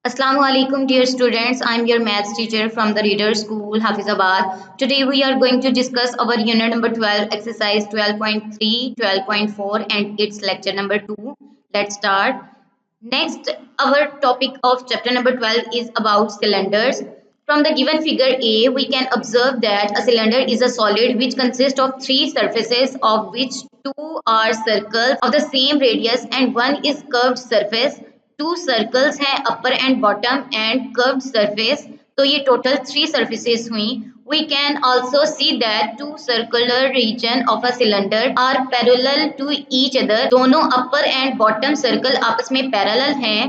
Assalamu alaikum dear students. I am your maths teacher from the Reader School, Hafizabad. Today we are going to discuss our unit number 12, exercise 12.3, 12.4 and its lecture number 2. Let's start. Next, our topic of chapter number 12 is about cylinders. From the given figure A, we can observe that a cylinder is a solid which consists of three surfaces of which two are circles of the same radius and one is curved surface. Two circles हैं upper end bottom end curved surface, तो ये total three surfaces हुई. We can also see that two circular region of a cylinder are parallel to each other. दोनों अपर end bottom circle आपस में parallel हैं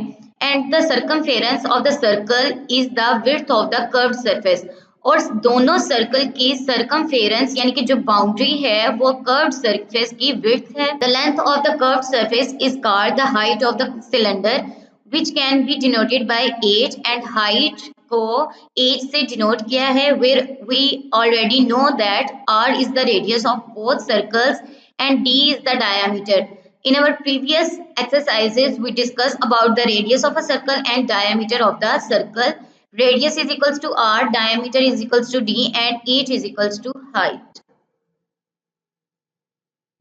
and the circumference of the circle is the width of the curved surface. और दोनों circle की circumference यानी कि जो बाउंड्री है वो कर्व्ड सरफेस की विड्थ है. The length of the curved surface is called the height of the cylinder which can be denoted by h and height को h से denote किया है where we already know that r is the radius of both circles and d is the diameter. In our previous exercises we discussed about the radius of a circle and diameter of the circle. Radius is equals to r, diameter is equals to d and h is equals to height.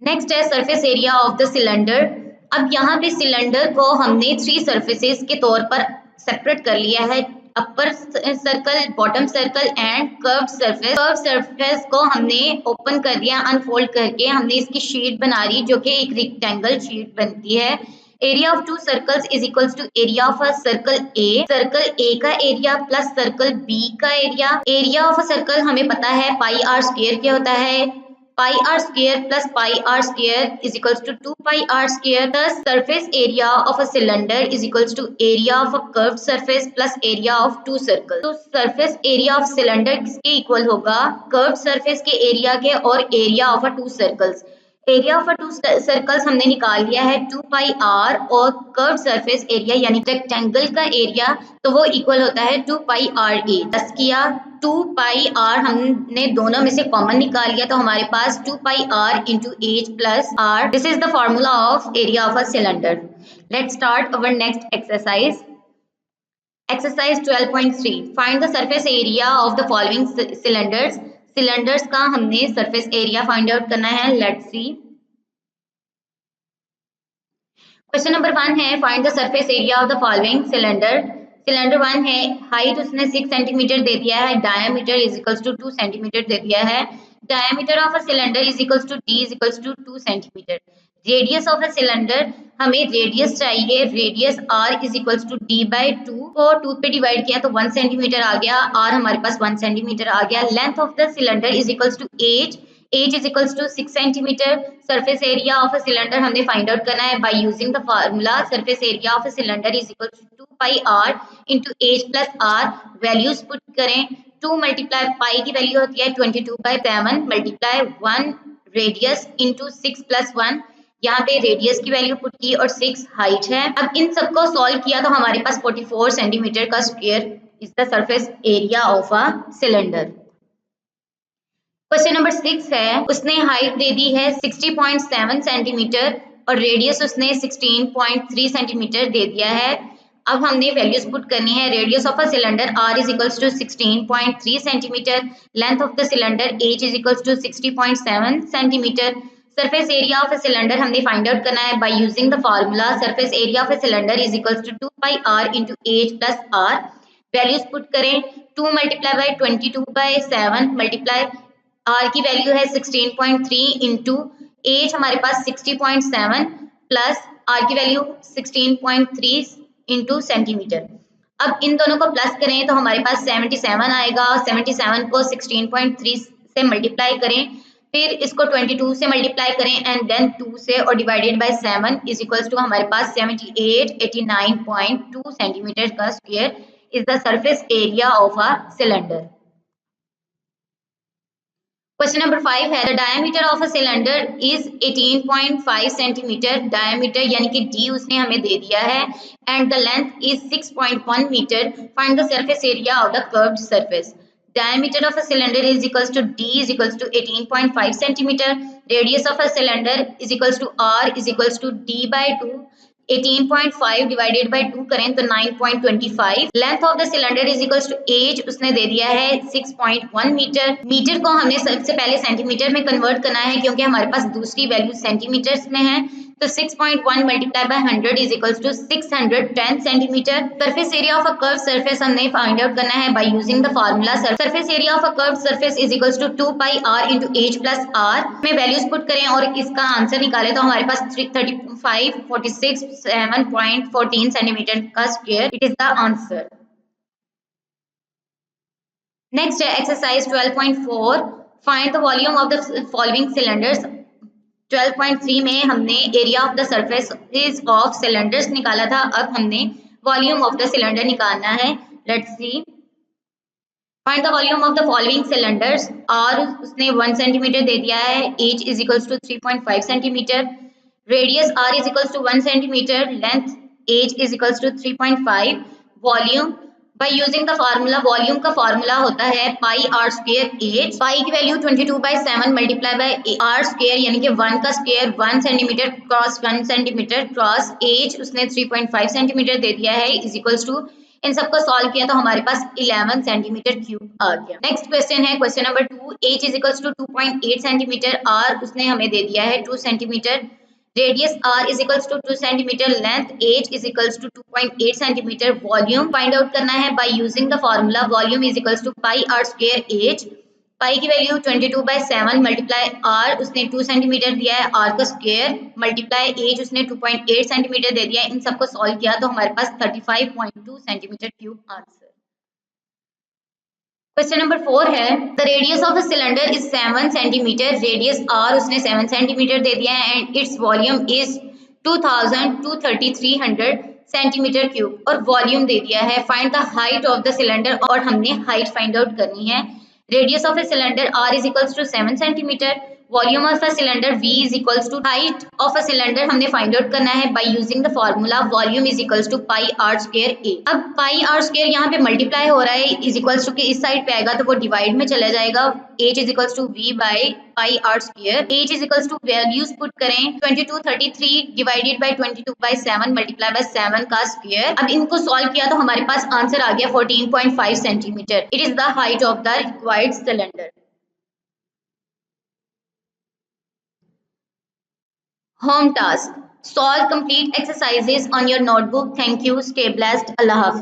Next है surface area of the cylinder. अब यहाँ पे cylinder को हमने three surfaces के तौर पर separate कर लिया है, upper circle, bottom circle and curved surface. Curved surface को हमने ओपन कर दिया, अनफोल्ड करके हमने इसकी शीट बना ली जो कि एक रेक्टेंगल शीट बनती है. Area of two circles is equals to area of a circle A. Circle A का एरिया प्लस सर्कल बी का area. Area of a circle हमें पता है पाई आर स्क्वायर क्या होता है. pi r square plus pi r square is equals to 2 pi r square. The surface area of a cylinder is equals to area of a curved surface plus area of two circles. तो surface area of cylinder किसके equal होगा, curved surface के area के और area of a two circles. Area of two circles हमने निकाल लिया है 2 पाई आर और कर्व सरफेस एरिया यानी रेक्टेंगल का एरिया तो वो इक्वल होता है 2 पाई आर ए. प्लस किया 2 पाई आर हमने दोनों में से कॉमन निकाल लिया तो हमारे पास 2 pi r into H plus r. This is the formula of area of a cylinder. Let's start our next exercise. Exercise 12.3. Find the surface area of the following cylinders. Cylinders का हमने surface area find out करना है. Let's C. Question number 1 है find the surface area of the following cylinder. Cylinder 1 है, height उसने 6 centimetre दे दिया है, diameter is equals to 2 centimetre दे दिया है. Diameter of a cylinder is equals to d is equals to 2 centimetre. Radius of a cylinder हमें radius चाहिए, radius r is equals to d by 2 को 2 पे डिवाइड किया तो 1 सेंटीमीटर आ गया, r हमारे पास 1 सेंटीमीटर आ गया. Length of the cylinder is equals to h is equals to 6 centimetre. Surface area of a cylinder हमने फाइंड आउट करना है by using the formula surface area of a cylinder is equals to 2 pi r into h plus r. Values put करें. 2 multiply pi की value होती है 22/7 multiply 1 radius into 6 plus 1. यहाँ पे radius की वैल्यू पुट की और 6 हाइट है. अब इन सबको सॉल्व किया तो हमारे पास 44 सेंटीमीटर का square is the surface area of a cylinder. Question number 6 है, उसने हाइट दे दी है 60.7 सेंटीमीटर और रेडियस उसने 16.3 सेंटीमीटर दे दिया है. अब हमने वैल्यूज पुट करनी है. Radius of a cylinder r is equals to 16.3 centimetre. Length of the cylinder h is equals to 60.7 centimetre. Surface area of a cylinder हमने फाइंड आउट करना है by using the formula surface area of a cylinder is equals to 2 pi r into h plus r. Values put करें. 2 multiply by 22/7 multiply r की value है 16.3 into H हमारे पास 60.7 plus r की value 16.3 into centimetre. अब इन दोनों को plus करें तो हमारे पास 77 आएगा. 77 को 16.3 से मल्टीप्लाई करें, फिर इसको 22 से मल्टीप्लाई करें एंड देन 2 से और divided by 7 is equals to हमारे पास 89.2 सेंटीमीटर का square is the surface area of a cylinder. Question number 5 है, the diameter of a cylinder is 18.5 centimetre. Diameter यानी कि d उसने हमें दे दिया है and the length is 6.1 metre. Find the surface area of the curved surface. Diameter of a cylinder is equals to d is equals to 18.5 centimeter. Radius of a cylinder is equals to r is equals to d by 2. 18.5 divided by 2 करें तो 9.25। Length of the cylinder is equals to as उसने दे दिया है 6.1 metre. Metre को हमने सबसे पहले सेंटीमीटर में कन्वर्ट करना है क्योंकि हमारे पास दूसरी वैल्यू सेंटीमीटर्स में है। तो 6.1 multiply by 100 is equals to 610 centimetre. Surface area of a curve surface हमने फाइंड आउट करना है by using the formula surface area of a curve surface is equals to 2 pi r into H plus R में values put करें और इसका answer निकालें तो हमारे पास 35 46 7.14 सेंटीमीटर का square it is the answer. Next है exercise 12.4 find the volume of the following cylinders. 12.3 में हमने area of the surface of cylinders निकाला था, अब हमने वॉल्यूम ऑफ द सिलेंडर निकालना है। Let's see find the volume of the following cylinders. और उसने 1 सेंटीमीटर दे दिया है, H is equals to 3.5 centimetre, radius R is equals to 1 centimetre, length H is equals to 3.5, volume by using the formula volume का formula होता है pi are square H. Pi की value 22/7 multiply by R square यानी कि 1 का square 1 centimetre cross 1 centimetre cross H उसने 3.5 centimetre दे दिया है इज इक्वल्स टू, इन सबको सॉल्व किया तो हमारे पास 11 सेंटीमीटर क्यूब आ गया। नेक्स्ट क्वेश्चन है question number 2, H is equals to 2.8 centimetre, R उसने हमें दे दिया है 2 centimetre, radius r is equals to 2 centimetre, length h is equals to 2.8 centimetre, volume find out करना है by using the formula volume is equals to pi are square h। Pi की value 22/7 multiply r उसने 2 centimetre दिया है, r का square multiply h उसने 2.8 centimetre दे दिया है, इन सबको सॉल्व किया तो हमारे पास 35.2 centimetre cube answer. Question number 4 है the radius of the cylinder is 7 centimetre, radius r उसने 7 सेंटीमीटर दे दिया है and its volume is 2300 centimetre cube और वॉल्यूम दे दिया है। Find the height of the cylinder और हमने हाइट फाइंड आउट करनी है। Radius of a cylinder r is equals to 7 centimetre, volume of a cylinder v is equals to height of a cylinder हमने find out करना है by using the formula volume is equals to pi are square ए। अब pi are square यहाँ पे multiply हो रहा है इज इक्वल्स टू के इस साइड पे आएगा तो वो डिवाइड में चला जाएगा, h is equals to v by pi are square, h is equals to values put करें 2233 डिवाइडेड बाय 22/7 मल्टीप्लाई बाय 7 का स्क्वायर। अब इनको सॉल्व किया तो हमारे पास आंसर आ गया 14.5 centimetre, it is the height of the required cylinder. Home task. Solve complete exercises on your notebook. Thank you. Stay blessed. Allah Hafiz.